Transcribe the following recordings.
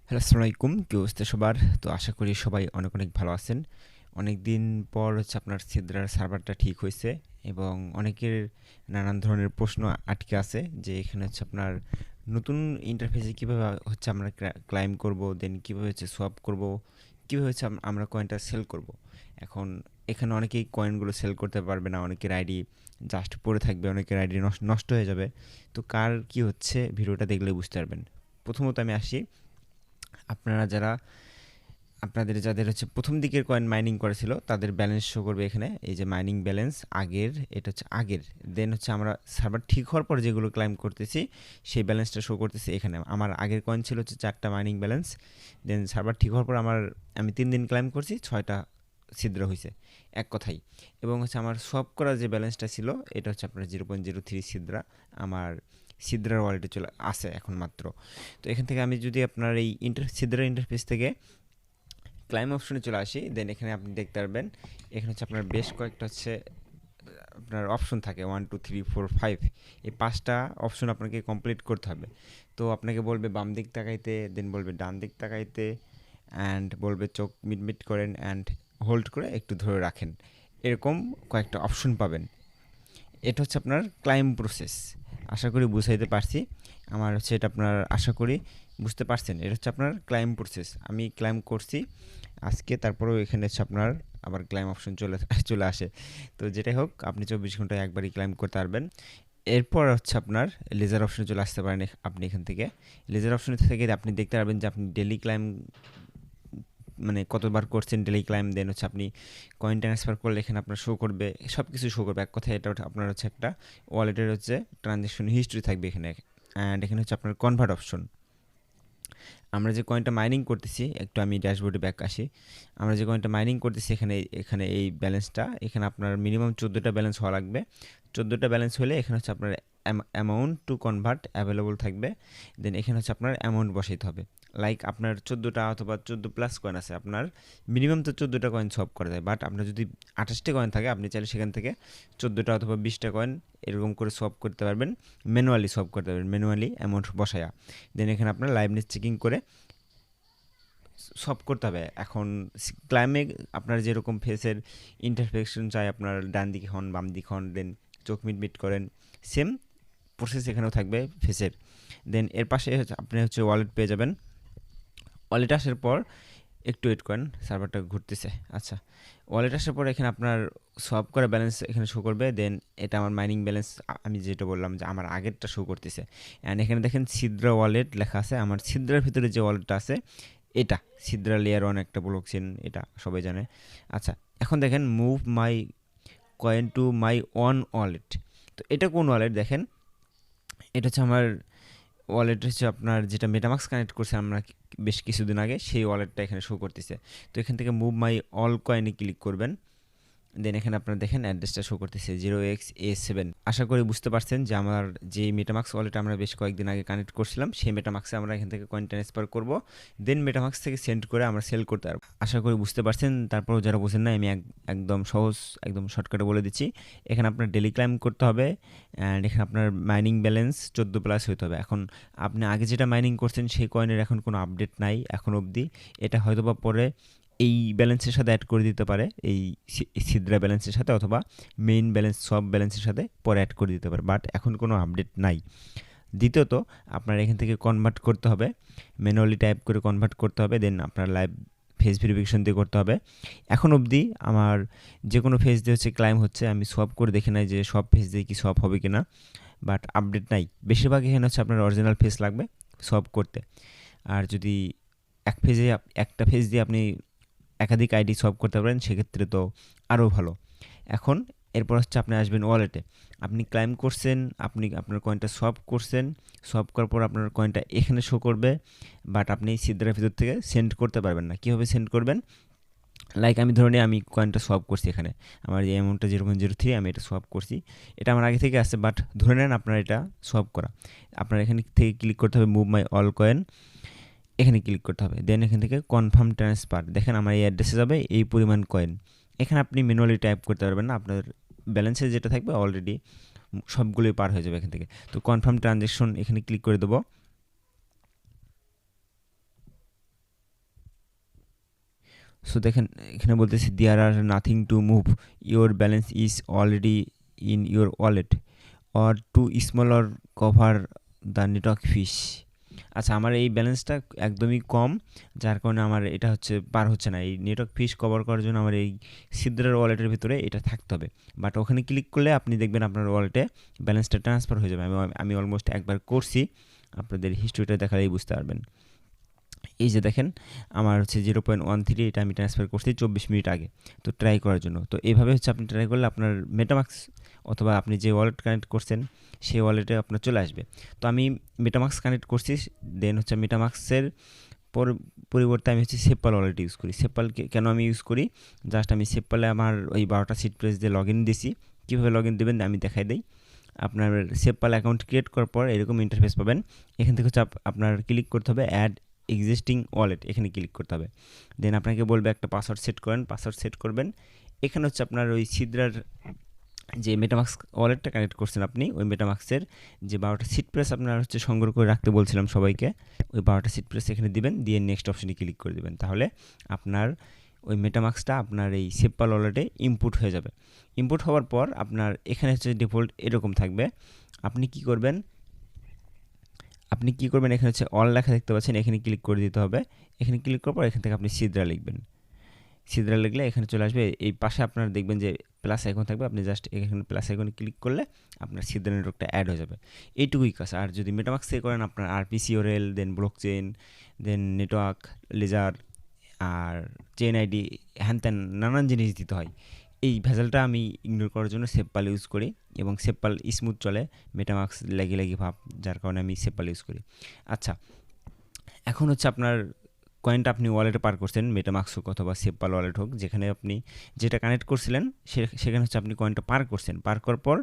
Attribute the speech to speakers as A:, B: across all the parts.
A: Hello, আসসালামু আলাইকুম। কি অবস্থা সবার? তো আশা করি সবাই অনেক, অনেক ভালো আছেন। অনেকদিন পর আপনার সিদ্রার সার্ভারটা ঠিক হইছে এবং অনেকের নানান ধরনের প্রশ্ন আটকে আছে যে এখানে আপনার নতুন ইন্টারফেসে কিভাবে আমরা ক্লাইম করব, দেন কিভাবে সোয়াপ করব, কিভাবে আমরা কয়েনটা সেল করব। এখন এখানে অনেকেই কয়েনগুলো সেল করতে পারবে না। অনেকের আইডি জাস্ট পড়ে থাকবে, অনেকের আইডি নষ্ট হয়ে যাবে। তো কার কি হচ্ছে ভিডিওটা দেখলে বুঝতে পারবেন। প্রথমত আমি আসি, আপনারা যারা আপনাদের যাদের প্রথম দিকের কয়েন মাইনিং করেছিল তাদের ব্যালেন্স শো করবে এখানে। এই যে মাইনিং ব্যালেন্স আগের, এটা আগের। দেন আমরা সার্ভার ঠিক হওয়ার পর যেগুলো ক্লাইম করতেছি সেই ব্যালেন্সটা শো করতেছি এখানে। আমার আগের কয়েন ছিল 4টা মাইনিং ব্যালেন্স। দেন সার্ভার ঠিক হওয়ার পর আমি 3 দিন ক্লাইম করছি, 6টা ছিদ্র হয়েছে এক কথাই। এবং আমার সোয়াপ করা যে ব্যালেন্সটা ছিল এটা আপনার 0.03 ছিদ্রা আমার সিদ্রার ওয়ালেটে চলে আসে এখন মাত্র। তো এখান থেকে আমি যদি আপনার এই সিদ্রার ইন্টারফেস থেকে ক্লাইম অপশনে চলে আসি, দেন এখানে আপনি দেখতে পারবেন এখানে আপনার বেশ কয়েকটা আপনার অপশন থাকে 1 2 3 4 5। এই 5টা অপশন আপনাকে কমপ্লিট করতে হবে। তো আপনাকে বলবে বাম দিক তাকাইতে, দেন বলবে ডান দিক তাকাইতে, অ্যান্ড বলবে চোখ মিটমিট করেন অ্যান্ড হোল্ড করে একটু ধরে রাখেন। এরকম কয়েকটা অপশন পাবেন। এটা আপনার ক্লাইম প্রসেস। আশা করি বুঝাইতে পারছি। আমার এটা আপনার আশা করি বুঝতে পারছেন। এটা আপনার ক্লাইম প্রসেস। আমি ক্লাইম করছি আজকে, তারপরেও এখানে আপনার আবার ক্লাইম অপশন চলে আসে। তো যেটাই হোক, আপনি 24 ঘন্টায় একবারই ক্লাইম করতে পারবেন। এরপর আপনার লেজার অপশনে চলে আসতে পারেন। আপনি এখান থেকে লেজার অপশনে থেকে আপনি দেখতে পারবেন যে আপনি ডেলি ক্লাইম মানে কতবার করছেন ডেলি ক্লাইম। দেন আপনি কয়েন ট্রান্সফার করলে এখানে আপনার শো করবে, সব কিছু শো করবে এক কথায়। এটা আপনার একটা ওয়ালেটের ট্রানজ্যাকশন হিস্ট্রি থাকবে এখানে। অ্যান্ড এখানে আপনার কনভার্ট অপশন। আমরা যে কয়েনটা মাইনিং করতেছি, একটু আমি ড্যাশবোর্ডে ব্যাক আসি। আমরা যে কয়েনটা মাইনিং করতেছি এখানে এখানে এই ব্যালেন্সটা, এখানে আপনার মিনিমাম 14টা ব্যালেন্স হওয়া লাগবে। 14টা ব্যালেন্স হলে এখানে আপনার অ্যামাউন্ট টু কনভার্ট অ্যাভেলেবল থাকবে। দেন এখানে আপনার অ্যামাউন্ট বসাইতে হবে। লাইক আপনার 14টা অথবা 14+ কয়েন আছে, আপনার মিনিমাম তো 14টা কয়েন সলভ করা যায়। বাট আপনার যদি 28টা কয়েন থাকে, আপনি চাইলে সেখান থেকে 14টা অথবা 20টা কয়েন এরকম করে সলভ করতে পারবেন। ম্যানুয়ালি সলভ করতে পারবেন, ম্যানুয়ালি অ্যামাউন্ট বসায়া। দেন এখানে আপনার লাইভনেস চেকিং করে সলভ করতে হবে। এখন ক্লাইমে আপনার যেরকম ফেসের ইন্টারফেকশন চাই, আপনার ডান দিকে হন বাম দিকে হন, দেন চোখ মিট করেন, সেম প্রসেস এখানেও থাকবে ফেসের। দেন এর পাশে আপনি ওয়ালেট পেয়ে যাবেন। ওয়ালেট আসার পর একটু ওয়েট করেন, সার্ভারটা ঘুরতেছে। আচ্ছা, ওয়ালেট আসার পর এখানে আপনার সোয়াপ করা ব্যালেন্স এখানে শো করবে। দেন এটা আমার মাইনিং ব্যালেন্স, আমি যেটা বললাম যে আমার আগেরটা শো করতেছে। অ্যান্ড এখানে দেখেন সিদ্রা ওয়ালেট লেখা আছে। আমার সিদ্রার ভিতরে যে ওয়ালেটটা আছে এটা সিদ্রা লেয়ার 1 একটা ব্লক চেন, এটা সবাই জানে। আচ্ছা, এখন দেখেন move my coin to my one wallet. তো এটা কোন ওয়ালেট দেখেন, এটা আমার ওয়ালেট আপনার যেটা মেটামাক্স কানেক্ট করছে আমরা বেশ কিছুদিন আগে, সেই ওয়ালেটটা এখানে শো করতেছে। তো এখান থেকে মুভ মাই অল কয়েনে ক্লিক করবেন। দেন এখানে আপনারা দেখেন অ্যাড্রেসটা শো করতেছে 0xA7। আশা করি বুঝতে পারছেন যে আমার যে মেটামাক্স ওয়ালেট আমরা বেশ কয়েকদিন আগে কানেক্ট করছিলাম, সেই মেটামাক্সে আমরা এখান থেকে কয়েন ট্রান্সফার করব। দেন মেটামাক্স থেকে সেন্ড করে আমরা সেল করতে পারবো। আশা করি বুঝতে পারছেন। তারপরও যারা বুঝেন না, আমি একদম সহজ, একদম শর্টকাটে বলে দিচ্ছি। এখানে আপনার ডেলি ক্লাইম করতে হবে। অ্যান্ড এখানে আপনার মাইনিং ব্যালেন্স 14+ হতে হবে। এখন আপনি আগে যেটা মাইনিং করছেন সেই কয়েনের এখন কোনো আপডেট নাই এখন অবধি। এটা হয়তো বা পরে এই ব্যালেন্সের সাথে অ্যাড করে দিতে পারে, এই সিদ্রা ব্যালেন্সের সাথে, অথবা মেইন ব্যালেন্স সব ব্যালেন্সের সাথে পরে অ্যাড করে দিতে পারে। বাট এখন কোনো আপডেট নাই। দ্বিতীয়ত আপনার এখান থেকে কনভার্ট করতে হবে, ম্যানুয়ালি টাইপ করে কনভার্ট করতে হবে। দেন আপনার লাইভ ফেস ভেরিফিকেশন দিয়ে করতে হবে। এখন অবধি আমার যে কোনো ফেস দিয়ে ক্লাইম হচ্ছে, আমি সোয়াপ করে দেখে নাই যে সব ফেস দিয়ে কি সোয়াপ হবে কিনা, বাট আপডেট নাই। বেশিরভাগ এখানে আপনার অরিজিনাল ফেস লাগবে সোয়াপ করতে। আর যদি একটা ফেস দিয়ে আপনি একাধিক আইডি সলভ করতে পারেন, সেক্ষেত্রে তো আরও ভালো। এখন এরপর আপনি আসবেন ওয়ালেটে। আপনি ক্লাইম করছেন, আপনি আপনার কয়েনটা সলভ করছেন, সলভ করার পর আপনার কয়েনটা এখানে শো করবে। বাট আপনি সিদ্ধার ভিতর থেকে সেন্ড করতে পারবেন না। কীভাবে সেন্ড করবেন, লাইক আমি ধরে নিই আমি কয়েনটা সলভ করছি, এখানে আমার এই অ্যামাউন্টটা 0.03, আমি এটা সলভ করছি। এটা আমার আগে থেকে আসছে, বাট ধরে নেন আপনার এটা সলভ করা। আপনার এখানে থেকে ক্লিক করতে হবে মুভ মাই অল কয়েন, এখানে ক্লিক করতে হবে। দেন এখান থেকে কনফার্ম ট্রান্সফার, দেখেন আমার এই অ্যাড্রেসে যাবে এই পরিমাণ কয়েন। এখানে আপনি ম্যানুয়ালি টাইপ করতে পারবেন না, আপনার ব্যালেন্সে যেটা থাকবে অলরেডি সবগুলোই পার হয়ে যাবে এখান থেকে। তো কনফার্ম ট্রানজ্যাকশন এখানে ক্লিক করে দেবো। সো দেখেন এখানে বলতেছে there are nothing to move, your balance is already in your wallet or too small or cover the network fees. আচ্ছা, আমার এই ব্যালেন্সটা একদমই কম, যার কারণে আমার এটা হচ্ছে পার হচ্ছে না। এই নেটওয়ার্ক ফিস কভার করার জন্য আমার এই সিদ্রার ওয়ালেটের ভিতরে এটা থাকতে হবে। বাট ওখানে ক্লিক করলে আপনি দেখবেন আপনার ওয়ালেটে ব্যালেন্সটা ট্রান্সফার হয়ে যাবে। আমি অলমোস্ট একবার করছি, আপনাদের হিস্ট্রিটা দেখালেই বুঝতে পারবেন। এই যে দেখেন আমার হচ্ছে 0.13, এটা আমি ট্রান্সফার করছি 24 মিনিট আগে। তো ট্রাই করার জন্য, তো এইভাবে হচ্ছে আপনি ট্রাই করলে আপনার মেটামাক্স অথবা আপনি যে ওয়ালেট কানেক্ট করছেন সেই ওয়ালেটে আপনার চলে আসবে। তো আমি মেটামাক্স কানেক্ট করছি, দেন হচ্ছে মেটামাক্সের পরিবর্তে আমি হচ্ছে সেপ্পাল ওয়ালেট ইউজ করি। সেপ্পাল কেন আমি ইউজ করি, জাস্ট আমি সেপ্পালে আমার ওই 12টা সিট প্রেস দিয়ে লগ ইন দিছি। কীভাবে লগ ইন দেবেন আমি দেখাই দিই। আপনার সেপ্পাল অ্যাকাউন্ট ক্রিয়েট করার পর এরকম ইন্টারফেস পাবেন। এখান থেকে হচ্ছে আপনার ক্লিক করতে হবে অ্যাড এক্সিস্টিং ওয়ালেট, এখানে ক্লিক করতে হবে। দেন আপনাকে বলবে একটা পাসওয়ার্ড সেট করেন, পাসওয়ার্ড সেট করবেন। এখানে হচ্ছে আপনার ওই সিদ্রার যে মেটামাক্স ওয়ালেটটা কানেক্ট করছেন আপনি, ওই মেটামাক্সের যে 12টা সিট প্রেস আপনার হচ্ছে সংগ্রহ করে রাখতে বলছিলাম সবাইকে, ওই 12টা সিট প্রেস এখানে দিবেন, দিয়ে নেক্সট অপশনে ক্লিক করে দেবেন। তাহলে আপনার ওই মেটামাক্সটা আপনার এই সেপ্পাল ওয়ালেটে ইনপুট হয়ে যাবে। ইনপুট হওয়ার পর আপনার এখানে হচ্ছে ডিফল্ট এরকম থাকবে। আপনি কি করবেন, এখানে হচ্ছে অল লেখা দেখতে পাচ্ছেন, এখানে ক্লিক করে দিতে হবে। এখানে ক্লিক করার পর এখান থেকে আপনি সিদ্রা লিখবেন। সিদ্রা লিখলে এখানে চলে আসবে। এই পাশে আপনার দেখবেন যে প্লাস আইকন থাকবে, আপনি জাস্ট এখানে প্লাস আইকনে ক্লিক করলে আপনার সিদ্রা নেটওয়ার্কটা অ্যাড হয়ে যাবে। এইটুকুই কাজ। আর যদি মেটামাক্স থেকে করেন আপনার আরপিসিওরেল, দেন ব্লকচেন, দেন নেটওয়ার্ক লেজার আর চেন আইডি, হ্যান ত্যান নানান জিনিস দিতে হয়। এই ভেজালটা আমি ইগনোর করার জন্য সেপ্পাল ইউজ করি, এবং সেপ্পাল স্মুথ চলে, মেটামাক্স লেগে ভাব, যার কারণে আমি সেপ্পাল ইউজ করি। আচ্ছা, এখন হচ্ছে আপনার কয়েনটা আপনি ওয়ালেটে পার করছেন, মেটামাক্স হোক অথবা সেপ্পাল ওয়ালেট হোক, যেখানে আপনি যেটা কানেক্ট করছিলেন সেখানে হচ্ছে আপনি কয়েনটা পার করছেন। পার করার পর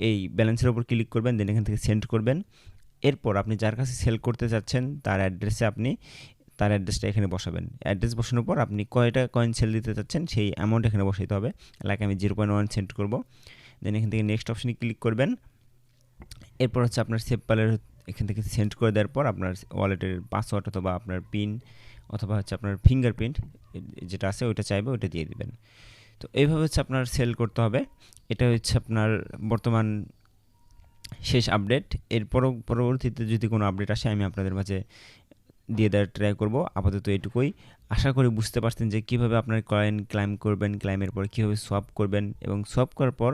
A: এই ব্যালেন্সের ওপর ক্লিক করবেন, দেন এখান থেকে সেন্ড করবেন। এরপর আপনি যার কাছে সেল করতে চাচ্ছেন তার অ্যাড্রেসে আপনি তার অ্যাড্রেসটা এখানে বসাবেন। অ্যাড্রেস বসানোর পর আপনি কয়টা কয়েন সেল দিতে চাচ্ছেন সেই অ্যামাউন্ট এখানে বসাইতে হবে। লাইক আমি 0.1 সেন্ড করবো। দেন এখান থেকে নেক্সট অপশনে ক্লিক করবেন। এরপর হচ্ছে আপনার সেপ্পালের এখান থেকে সেন্ড করে দেওয়ার পর আপনার ওয়ালেটের পাসওয়ার্ড অথবা আপনার পিন অথবা হচ্ছে আপনার ফিঙ্গারপ্রিন্ট যেটা আছে ওইটা চাইবে, ওইটা দিয়ে দিবেন। তো এইভাবে হচ্ছে আপনার সেল করতে হবে। এটা হচ্ছে আপনার বর্তমান শেষ আপডেট। পরবর্তীতে যদি কোনো আপডেট আসে আমি আপনাদের মাঝে দিয়ে দেওয়ার ট্রাই করব। আপাতত এটুকুই। আশা করি বুঝতে পারছেন যে কীভাবে আপনার কয়েন ক্লাইম করবেন, ক্লাইমের পর কীভাবে সোয়াপ করবেন, এবং সোয়াপ করার পর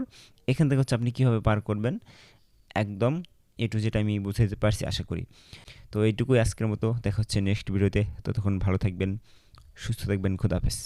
A: এখান থেকে হচ্ছে আপনি কীভাবে পার করবেন, একদম যেটা আমি বুঝাতে পারছি আশা করি। তো এইটুকুই আজকের মতো, দেখা হচ্ছে নেক্সট ভিডিওতে। ততক্ষণ ভালো থাকবেন, সুস্থ থাকবেন, খোদা হাফেজ।